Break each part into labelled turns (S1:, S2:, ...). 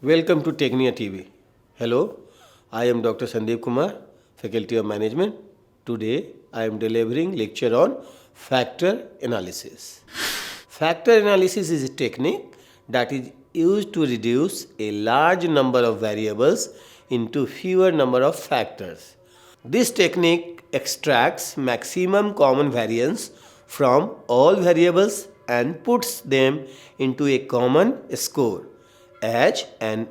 S1: Welcome to Technia TV. Hello, I am Dr. Sandeep Kumar, Faculty of Management. Today I am delivering lecture on factor analysis. Factor analysis is a technique that is used to reduce a large number of variables into fewer number of factors. This technique extracts maximum common variance from all variables and puts them into a common score. As an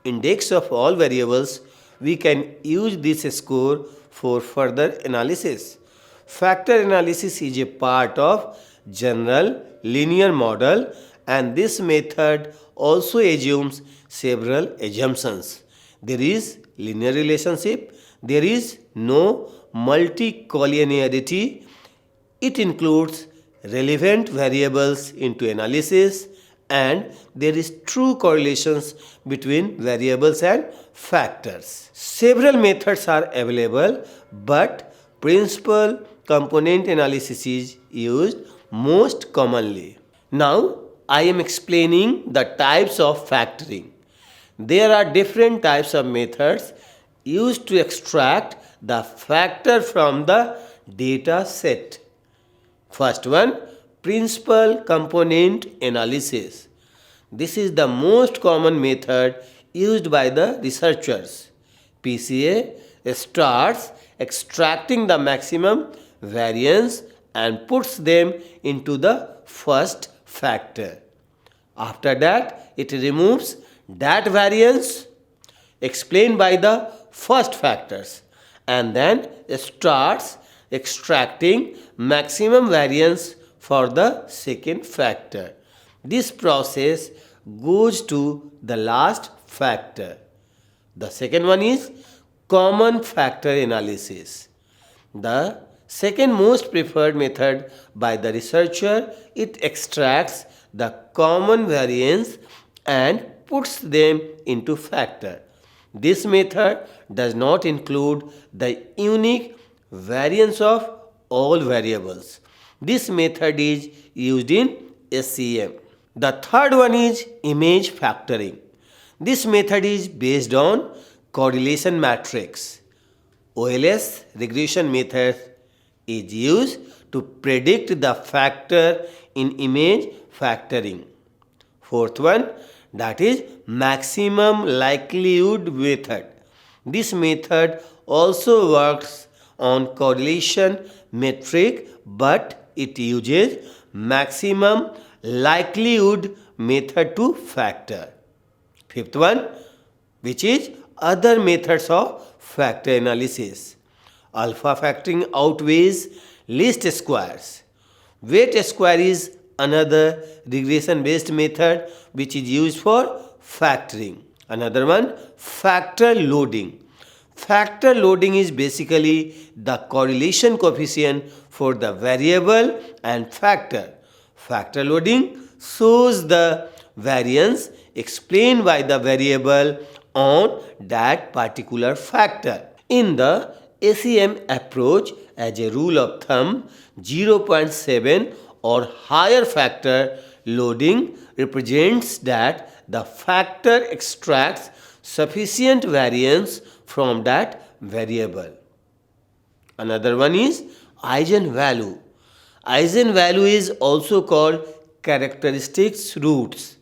S1: index of all variables, we can use this score for further analysis. Factor analysis is a part of general linear model, and this method also assumes several assumptions. There is linear relationship, there is no multicollinearity. It includes relevant variables into analysis, and there is true correlations between variables and factors. Several methods are available, but principal component analysis is used most commonly. Now I am explaining the types of factoring. There are different types of methods used to extract the factor from the data set. First one, principal component analysis. This is the most common method used by the researchers. PCA starts extracting the maximum variance and puts them into the first factor. After that, it removes that variance explained by the first factors and then starts extracting maximum variance for the second factor. This process goes to the last factor. The second one is common factor analysis. The second most preferred method by the researcher, it extracts the common variance and puts them into factor. This method does not include the unique variance of all variables. This method is used in SEM. The third one is image factoring. This method is based on correlation matrix. OLS regression method is used to predict the factor in image factoring. Fourth one, that is maximum likelihood method. This method also works on correlation metric, but it uses maximum likelihood method to factor. Fifth one, which is other methods of factor analysis. Alpha factoring outweighs least squares. Weight square is another regression based method which is used for factoring. Another one, factor loading. Factor loading is basically the correlation coefficient for the variable and factor. Factor loading shows the variance explained by the variable on that particular factor. In the SEM approach, as a rule of thumb, 0.7 or higher factor loading represents that the factor extracts sufficient variance from that variable. Another one is eigenvalue. Eigenvalue is also called characteristics roots.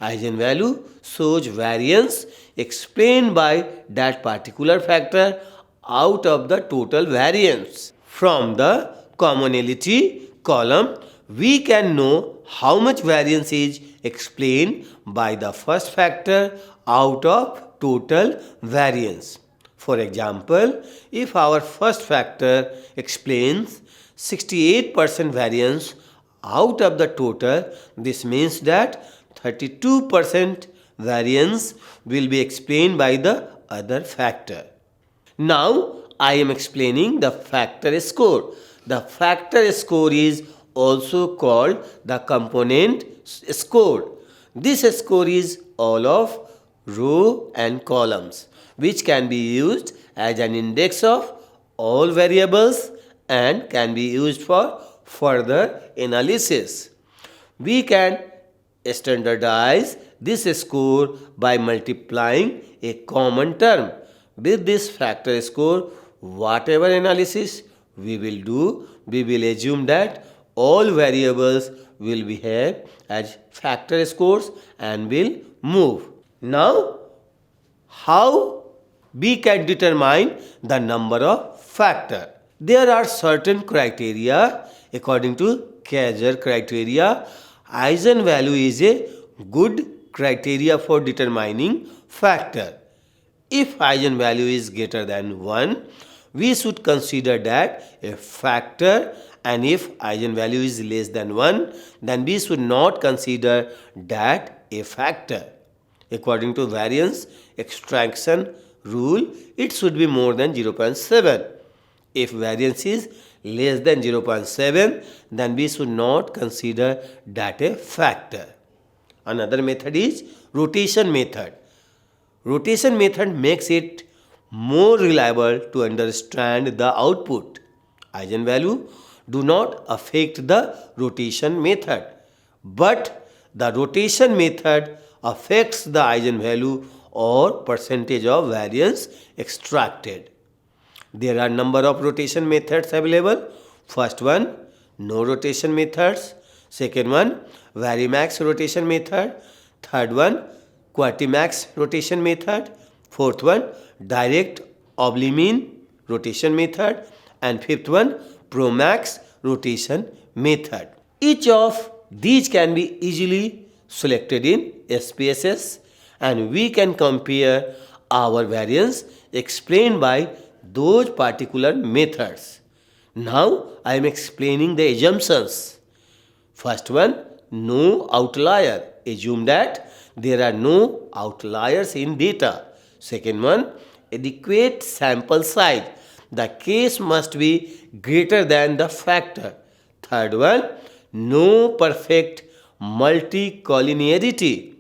S1: Eigenvalue shows variance explained by that particular factor out of the total variance. From the commonality column, we can know how much variance is explained by the first factor out of total variance. For example, if our first factor explains 68% variance out of the total, this means that 32% variance will be explained by the other factor. Now I am explaining the factor score. The factor score is also called the component score. This score is all of row and columns, which can be used as an index of all variables and can be used for further analysis. We can Standardize this score by multiplying a common term with this factor score. Whatever analysis we will do, we will assume that all variables will behave as factor scores and will move. Now, how we can determine the number of factor? There are certain criteria according to Kaiser criteria. Eigenvalue is a good criteria for determining factor. If eigenvalue is greater than 1, we should consider that a factor, and if eigenvalue is less than 1, then we should not consider that a factor. According to variance extraction rule, it should be more than 0.7. If variance is less than 0.7, then we should not consider that a factor. Another method is rotation method. Rotation method makes it more reliable to understand the output. Eigenvalue do not affect the rotation method, but the rotation method affects the eigenvalue or percentage of variance extracted. There are number of rotation methods available. First one, no rotation methods. Second one, Varimax rotation method. Third one, Quantimax rotation method. Fourth one, direct oblimean rotation method. And fifth one, Promax rotation method. Each of these can be easily selected in SPSS, and we can compare our variance explained by those particular methods. Now I am explaining the assumptions. First one, no outlier. Assume that there are no outliers in data. Second one, adequate sample size. The case must be greater than the factor. Third one, no perfect multicollinearity.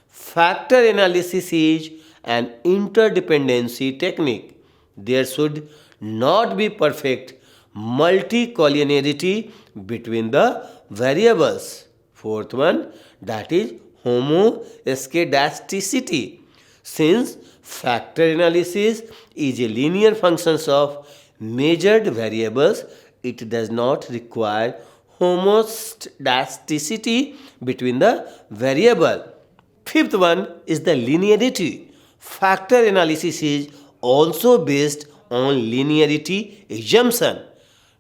S1: Factor analysis is an interdependency technique. There should not be perfect multicollinearity between the variables. Fourth one, that is homoscedasticity. Since factor analysis is a linear function of measured variables, it does not require homoscedasticity between the variable. Fifth one is the linearity. Factor analysis is also based on linearity assumption.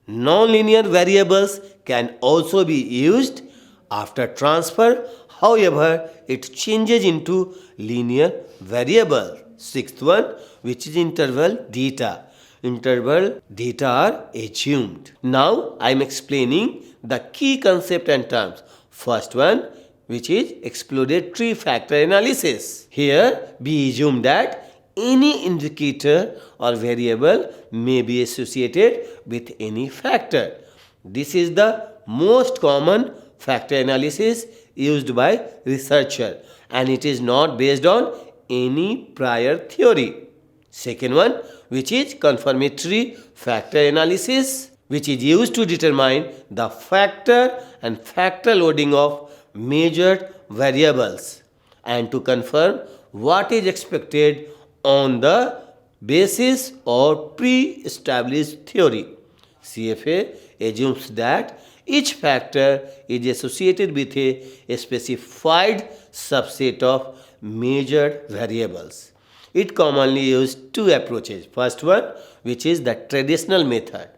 S1: Non-linear variables can also be used after transfer, however, it changes into linear variable. Sixth one, which is interval data. Interval data are assumed. Now I am explaining the key concept and terms. First one, which is exploratory factor analysis. Here we assume that any indicator or variable may be associated with any factor. This is the most common factor analysis used by researcher, and it is not based on any prior theory. Second one, which is confirmatory factor analysis, which is used to determine the factor and factor loading of measured variables and to confirm what is expected on the basis of pre-established theory. CFA assumes that each factor is associated with a specified subset of measured variables. It commonly uses two approaches. First one, which is the traditional method,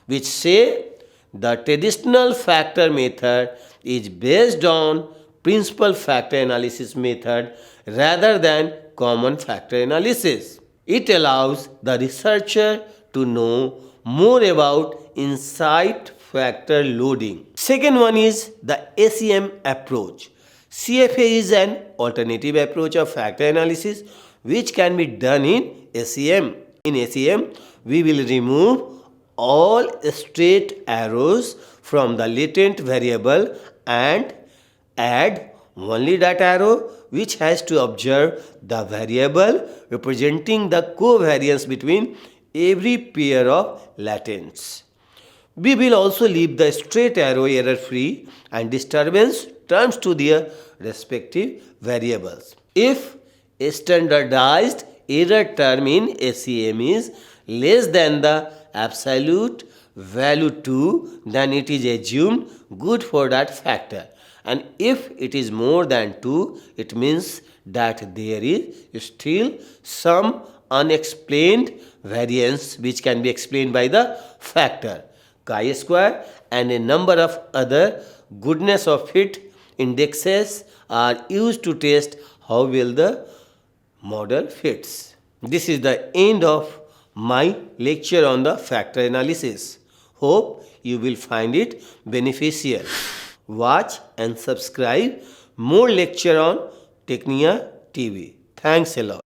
S1: which say the traditional factor method is based on principal factor analysis method rather than common factor analysis. It allows the researcher to know more about inside factor loading. Second one is the ACM approach. CFA is an alternative approach of factor analysis which can be done in ACM. In ACM, we will remove all straight arrows from the latent variable and add only that arrow which has to observe the variable representing the covariance between every pair of latents. We will also leave the straight arrow error free and disturbance terms to their respective variables. If a standardized error term in SEM is less than the absolute value 2, then it is assumed good for that factor. And if it is more than 2, it means that there is still some unexplained variance which can be explained by the factor chi-square, and a number of other goodness of fit indexes are used to test how well the model fits. This is the end of my lecture on the factor analysis. Hope you will find it beneficial. Watch and subscribe more lecture on Technia TV. Thanks a lot.